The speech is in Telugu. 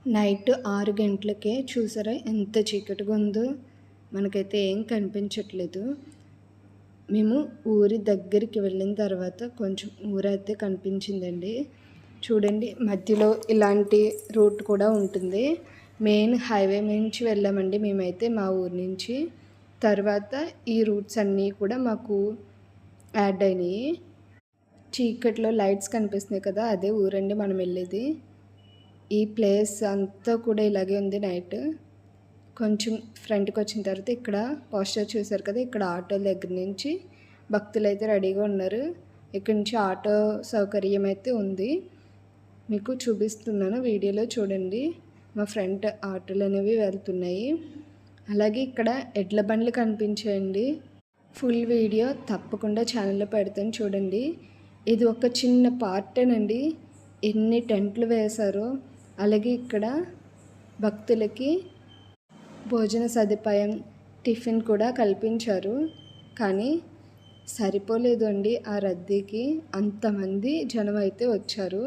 నైట్ 6 గంటలకే చూసారా ఎంత చీకటిగా ఉందో. మనకైతే ఏం కనిపించట్లేదు. మేము ఊరి దగ్గరికి వెళ్ళిన తర్వాత కొంచెం ఊరైతే కనిపించిందండి. చూడండి మధ్యలో ఇలాంటి రూట్ కూడా ఉంటుంది. మెయిన్ హైవే నుంచి వెళ్ళామండి మేమైతే మా ఊరి నుంచి. తర్వాత ఈ రూట్స్ అన్నీ కూడా మాకు యాడ్ అయినాయి. చీకట్లో లైట్స్ కనిపిస్తున్నాయి కదా, అదే ఊరండి మనం వెళ్ళేది. ఈ ప్లేస్ అంతా కూడా ఇలాగే ఉంది నైట్. కొంచెం ఫ్రంట్కి వచ్చిన తర్వాత ఇక్కడ పోస్టర్ చూసారు కదా, ఇక్కడ ఆటోల దగ్గర నుంచి భక్తులు అయితే రెడీగా ఉన్నారు. ఇక్కడ నుంచి ఆటో సౌకర్యం అయితే ఉంది, మీకు చూపిస్తున్నాను వీడియోలో చూడండి. మా ఫ్రంట్ ఆటోలు అనేవి వెళ్తున్నాయి. అలాగే ఇక్కడ ఎడ్ల బండ్లు కనిపించాయండి. ఫుల్ వీడియో తప్పకుండా ఛానల్లో పెడతాను చూడండి. ఇది ఒక చిన్న పార్టేనండి, ఎన్ని టెంట్లు వేశారో. అలాగే ఇక్కడ భక్తులకి భోజన సదుపాయం, టిఫిన్ కూడా కల్పించారు. కానీ సరిపోలేదు అండి ఆ రద్దీకి, అంతమంది జనం అయితే వచ్చారు.